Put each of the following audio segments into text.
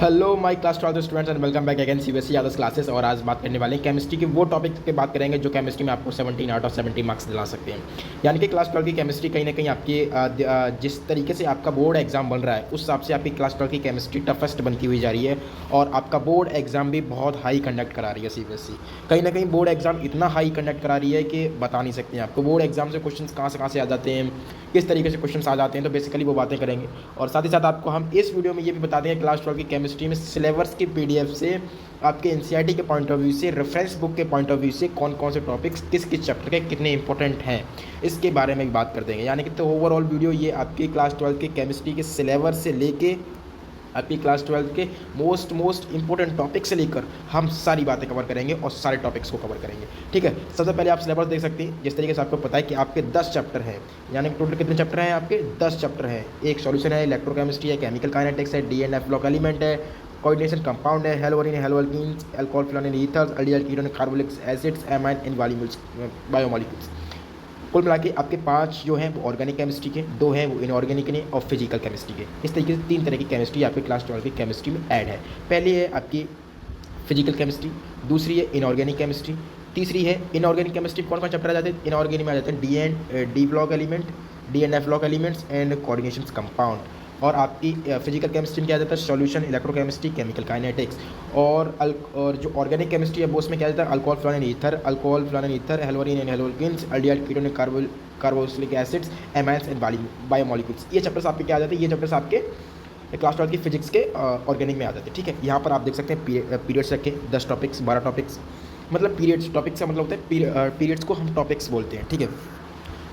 Hello my class 12 students and welcome back again CBSE Yadav classes. और आज बात करने वाले हैं केमिस्ट्री की वो टॉपिक पे बात करेंगे जो केमिस्ट्री में आपको 17 आउट ऑफ 70 मार्क्स दिला सकते हैं। यानी कि क्लास 12 की केमिस्ट्री कहीं ना कहीं आपकी जिस तरीके से आपका बोर्ड एग्जाम बन रहा है उस हिसाब से आपकी क्लास 12 की केमिस्ट्री टफेस्ट बनती हुई जा रही है। और आपका बोर्ड एग्जाम भी बहुत हाई कंडक्ट करा रही है सीबीएसई। कहीं ना कहीं बोर्ड एग्जाम इतना हाई कंडक्ट करा रही है कि बता नहीं सकते हैं आपको बोर्ड एग्जाम से क्वेश्चन कहाँ से आ जाते हैं, किस तरीके से क्वेश्चन आ जाते हैं। तो बेसिकली वो बातें करेंगे और साथ ही साथ आपको हम इस वीडियो में ये भी बता देंगे क्लास 12 की केमिस्ट्री में सिलेबस की पीडीएफ से आपके एनसीईआरटी के पॉइंट ऑफ व्यू से, रेफरेंस बुक के पॉइंट ऑफ व्यू से कौन कौन से टॉपिक्स किस किस चैप्टर के कितने इंपॉर्टेंट हैं इसके बारे में बात कर देंगे। यानी कि तो ओवरऑल वीडियो ये आपकी क्लास 12 के केमिस्ट्री के सिलेबस से लेके आपकी क्लास 12 के मोस्ट इंपॉर्टेंट टॉपिक से लेकर हम सारी बातें कवर करेंगे और सारे टॉपिक्स को कवर करेंगे। ठीक है, सबसे पहले आप सिलेबस देख सकते हैं। जिस तरीके से आपको पता है कि आपके 10 चैप्टर हैं, यानी कि टोटल कितने चैप्टर हैं आपके 10 चैप्टर हैं। एक सॉल्यूशन है, इलेक्ट्रोकेमिस्ट्री है, केमिकल काइनेटिक्स है, D and F block element है, कोऑर्डिनेशन कंपाउंड है, haloarenes haloalkanes, alcohol fluorine ethers, aldehyde ketone carbolic acids, amine in biomolecules. कुल मिला के आपके 5 जो हैं वो ऑर्गेनिक केमिस्ट्री के, 2 हैं वो इनऑर्गेनिक ने और फिजिकल केमिस्ट्री के। इस तरीके से 3 तरह की केमिस्ट्री आपके क्लास 12 की केमिस्ट्री में ऐड है। पहली है आपकी फिजिकल केमिस्ट्री, दूसरी है इनऑर्गेनिक केमिस्ट्री, तीसरी है इनऑर्गेनिक केमिस्ट्री। कौन कौन चैप्टर आ जाते हैं इनऑर्गेनिक में? आ जाते हैं D block element, D and F block elements and coordination compound. और आपकी फिजिकल केमिस्ट्री में क्या जाता है सॉल्यूशन, इलेक्ट्रोकेमिस्ट्री, केमिकल काइनेटिक्स। और जो ऑर्गेनिक केमिस्ट्री है वो उसमें क्या जाता है alcohol fluorine ether, haloarenes and haloalkanes, aldehyde ketone carboxylic acids, amines and biomolecules. ये चैप्टर्स आपके क्या आ जाते हैं? ये चैप्टर्स आपके क्लास 12 की फिजिक्स के ऑर्गेनिक में आ जाते हैं। ठीक है, यहाँ पर आप देख सकते हैं पीरियड्स रखे 10 टॉपिक्स 12 टॉपिक्स, मतलब पीरियड्स टॉपिक्स का मतलब होता है पीरियड्स को हम टॉपिक्स बोलते हैं। ठीक है,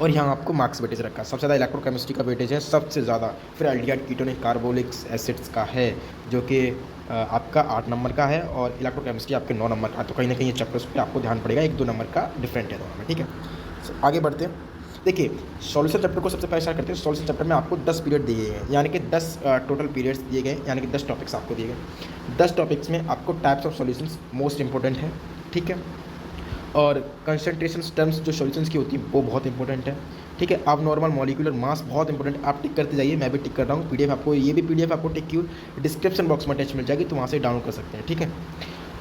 और यहाँ आपको मार्क्स वेटेज रखा है। सबसे ज़्यादा इलेक्ट्रोकेमिस्ट्री का वेटेज है सबसे ज़्यादा, फिर एल्डिहाइड कीटोनिक कार्बोलिक एसिड्स का है जो कि आपका 8 नंबर का है, और इलेक्ट्रोकेमिस्ट्री आपके 9 नंबर का है। तो कहीं ना कहीं ये चैप्टर्स पे आपको ध्यान पड़ेगा, 1-2 नंबर का डिफरेंट है दोनों में। ठीक है, आगे बढ़ते हैं। देखिए सॉल्यूशन चैप्टर को सबसे पहले स्टार्ट करते हैं। सॉल्यूशन चैप्टर में आपको 10 पीरियड दिए गए हैं, यानी कि 10 टोटल पीरियड्स दिए गए, यानी कि 10 टॉपिक्स आपको दिए गए। 10 टॉपिक्स में आपको types of solutions most important है। ठीक है, और कंसंट्रेशन टर्म्स जो सॉल्यूशंस की होती है वो बहुत इंपॉर्टेंट है। ठीक है, अब नॉर्मल मॉलिक्यूलर मास बहुत इंपॉर्टेंट है, आप टिक करते जाइए, मैं भी टिक कर रहा हूँ। पीडीएफ आपको, ये भी पीडीएफ आपको टिक की डिस्क्रिप्शन बॉक्स में अटैच मिल जाएगी, तो वहाँ से डाउनलोड कर सकते हैं। ठीक है,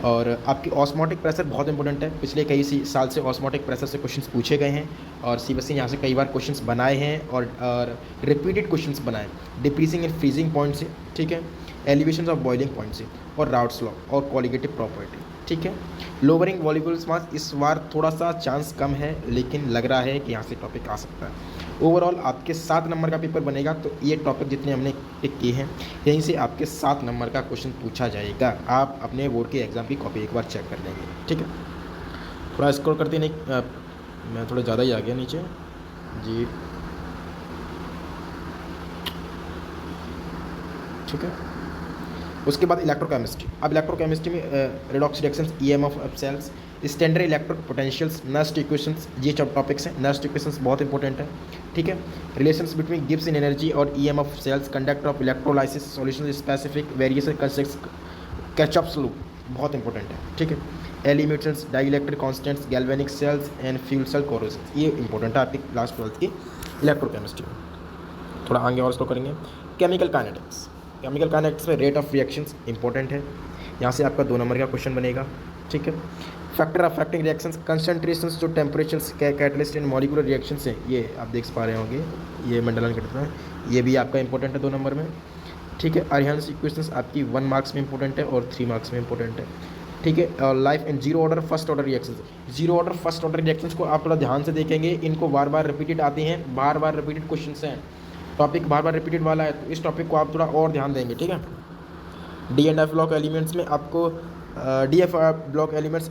और आपकी ऑस्मोटिक प्रेशर बहुत इंपॉर्टेंट है। पिछले कई साल से ऑस्मोटिक प्रेशर से क्वेश्चंस पूछे गए हैं और सीबीएसई यहाँ से कई बार क्वेश्चंस बनाए हैं और रिपीटेड क्वेश्चंस बनाए डिक्रीजिंग एंड फ्रीजिंग पॉइंट से। ठीक है, एलिवेशन ऑफ बॉइलिंग पॉइंट से, और राउट्स लॉ और कॉलिगेटिव प्रॉपर्टी। ठीक है, लोअरिंग वॉल्यूबल्स मास इस बार थोड़ा सा चांस कम है, लेकिन लग रहा है कि यहाँ से टॉपिक आ सकता है। ओवरऑल आपके 7 नंबर का पेपर बनेगा, तो ये टॉपिक जितने हमने टिक किए हैं यहीं से आपके 7 नंबर का क्वेश्चन पूछा जाएगा। आप अपने बोर्ड के एग्ज़ाम की कॉपी एक बार चेक कर लेंगे। ठीक है, थोड़ा स्क्रॉल करते नहीं, मैं थोड़ा ज़्यादा ही आ गया नीचे जी। ठीक है, उसके बाद इलेक्ट्रोकेमिस्ट्री। अब इलेक्ट्रोकेमिस्ट्री में redox reactions, EMF of cells, standard electric potentials, Nernst equations, ये सब टॉपिक्स हैं। नस्ट इक्वेशंस बहुत इंपॉर्टेंट है। ठीक है, relations between Gibbs in energy और EMF of cells, conduct of electrolysis, solution specific variation concepts, catchups loop बहुत important है। ठीक है, elements, dielectric constants, galvanic cells and fuel cell corrosion, ये इंपॉर्टेंट है आपकी क्लास 12 की इलेक्ट्रोकेमिस्ट्री में। थोड़ा आगे और इसको करेंगे। केमिकल काइनेटिक्स, केमिकल काइनेटिक्स में रेट ऑफ रिएक्शंस इंपॉर्टेंट है, यहाँ से आपका 2 नंबर का क्वेश्चन बनेगा। ठीक है, फैक्टर अफेक्टिंग रिएक्शंस, कंसंट्रेशंस जो temperatures catalyst in molecular reactions हैं, ये आप देख पा रहे होंगे, ये मंडलन करता है, ये भी आपका इंपॉर्टेंट है 2 नंबर में। ठीक है, अरिहंस इक्वेशंस आपकी 1 मार्क्स में इंपॉर्टेंट है और 3 मार्क्स में इंपॉर्टेंट है। ठीक है, life in zero order first order reactions, zero order first order reactions को आप थोड़ा ध्यान से देखेंगे, इनको बार बार रिपीटेड आते हैं, बार बार रिपीटेड क्वेश्चन हैं, टॉपिक बार बार रिपीटेड वाला है, तो इस टॉपिक को आप थोड़ा और ध्यान देंगे। ठीक है, D and F block elements में आपको डी एफ ब्लॉक एलिमेंट्स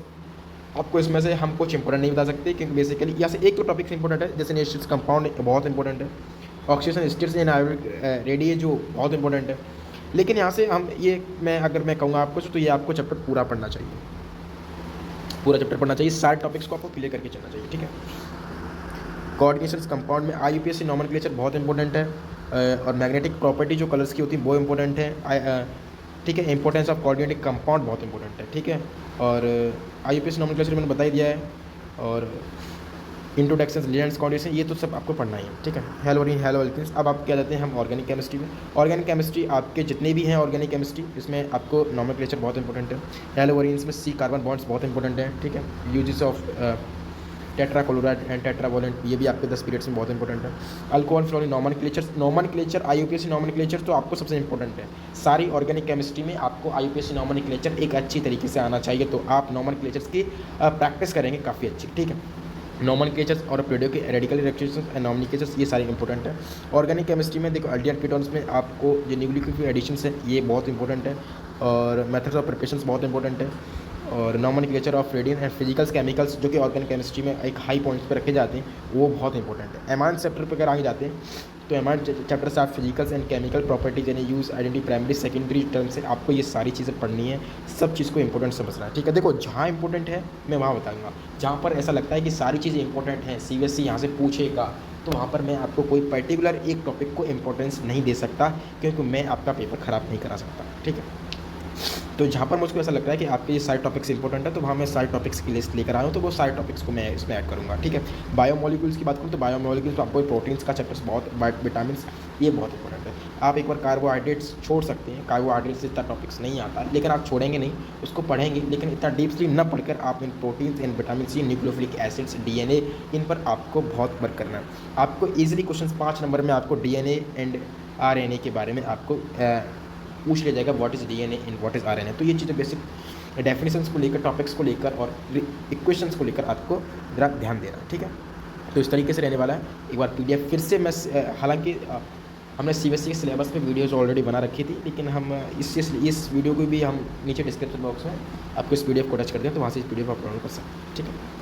आपको इसमें से हम कुछ इंपॉर्टेंट नहीं बता सकते, क्योंकि बेसिकली यहाँ से एक तो टॉपिक इंपॉर्टेंट है, जैसे नेशनल कंपाउंड बहुत इंपॉर्टेंट है, ऑक्सीजन स्टेट्स इन आयोनिक रेडिए जो बहुत इंपॉर्टेंट है। लेकिन यहाँ से हम ये अगर मैं कहूँगा आपको तो ये आपको चैप्टर पूरा पढ़ना चाहिए, पूरा चैप्टर पढ़ना चाहिए, सारे टॉपिक्स को आपको क्लियर करके चलना चाहिए। ठीक है, कोऑर्डिनेशन कंपाउंड में आईयूपीएसी नॉमेनक्लेचर बहुत इंपॉर्टेंट है, और मैग्नेटिक प्रॉपर्टी जो कलर्स की होती है वो इंपॉर्टेंट है। ठीक है, इंपॉर्टेंस ऑफ कोऑर्डिनेटिक कंपाउंड बहुत इंपॉर्टेंट है। ठीक है, और आईयूपीएसी नॉमेनक्लेचर मैंने बता ही दिया है। और इंट्रोडक्शन, रिलेशंस, कंडीशन, ये तो सब आपको पढ़ना ही है, ठीक है। हेलोरीन, हेलो एल्केन्स। अब आप क्या जाते हैं हम ऑर्गेनिक केमिस्ट्री में। ऑर्गेनिक केमिस्ट्री आपके जितने भी हैं ऑर्गेनिक केमिस्ट्री, इसमें आपको नॉमेनक्लेचर बहुत इंपॉर्टेंट है। हेलोरीन्स में सी कार्बन बॉन्ड्स बहुत इंपॉर्टेंट है, ठीक है। यूजेस ऑफ टेट्राक्लोराइड एंड टेट्रावोलेंट, ये भी आपके 10 पीरियड्स में बहुत इंपॉर्टेंट है। Alcohol fluorine, nomenclature IUPAC nomenclature तो आपको सबसे इंपॉर्टेंट है। सारी ऑर्गेनिक केमिस्ट्री में आपको आईयूपीएसी नॉमेनक्लेचर एक अच्छी तरीके से आना चाहिए, तो आप नॉमेनक्लेचर्स की प्रैक्टिस करेंगे काफ़ी अच्छी, ठीक है। नॉमेनक्लेचर्स और प्रोड्यू के रेडिकल रिएक्शंस एंड नॉमेनक्लेचर्स, ये सारे इंपॉर्टेंट है। ऑर्गेनिक केमिस्ट्री में देखो अल्डिहाइड कीटोन्स में आपको जो न्यूक्लियोफिलिक एडिशंस है ये बहुत इंपॉर्टेंट है, और मेथड्स ऑफ प्रिपरेशंस बहुत इंपॉर्टेंट है, और nomenclature of radian and physicals chemicals जो कि ऑर्गेनिक केमिस्ट्री में एक हाई पॉइंट्स पर रखे जाते हैं, वो बहुत इंपॉर्टेंट है। एमान चैप्टर पर अगर आगे जाते हैं तो एमान चैप्टर से आप फिजिकल्स एंड केमिकल प्रॉपर्टीज यानी use, identity, primary secondary term से आपको ये सारी चीज़ें पढ़नी है, सब चीज़ को इंपॉर्टेंट समझना है, ठीक है। देखो जहाँ इंपॉर्टेंट है मैं वहाँ बताऊँगा, जहाँ पर ऐसा लगता है कि सारी चीज़ें इंपॉर्टेंट हैं, सीबीएसई यहाँ से पूछेगा, तो वहाँ पर मैं आपको कोई पर्टिकुलर एक टॉपिक को इंपॉर्टेंस नहीं दे सकता, क्योंकि मैं आपका पेपर ख़राब नहीं करा सकता, ठीक है। तो जहाँ पर मुझको ऐसा लगता है कि आपके ये सारे टॉपिक्स इंपॉर्टेंट है, तो वहाँ मैं सारे टॉपिक्स की लिस्ट लेकर आया हूँ, तो वो सारे टॉपिक्स को मैं इसमें ऐड करूँगा, ठीक है। बायोमोलिक्यूल्स की बात करूँ तो बायोमोलिक्यूल्स तो आपको प्रोटीन्स का चैप्टर्स बहुत, विटामिन, ये बहुत इंपॉर्टेंट है। आप एक बार कार्बोहाइड्रेट्स छोड़ सकते हैं, कार्बोहाइड्रेट्स से इतना टॉपिक्स नहीं आता, लेकिन आप छोड़ेंगे नहीं, उसको पढ़ेंगे, लेकिन इतना डीपली न पढ़कर आप इन proteins and vitamin C, nucleophilic acids, DNA, इन पर आपको बहुत वर्क करना है। आपको ईजिली क्वेश्चन 5 नंबर में आपको डीएनए एंड आरएनए के बारे में आपको पूछ लिया जाएगा, what is DNA and what is RNA. तो ये चीज़ें बेसिक डेफिनेशंस को लेकर, टॉपिक्स को लेकर और इक्वेशंस को लेकर आपको ज़रा ध्यान देना है, ठीक है। तो इस तरीके से रहने वाला है। एक बार पीडीएफ फिर से मैं, हालांकि हमने सीबीएसई के सिलेबस पे वीडियोज़ ऑलरेडी बना रखी थी, लेकिन हम इस वीडियो को भी हम नीचे डिस्क्रिप्शन बॉक्स में आपको इस पीडीएफ को टच कर दें, तो वहाँ से इस पीडीएफ को अपलोड कर सकते हैं, ठीक है।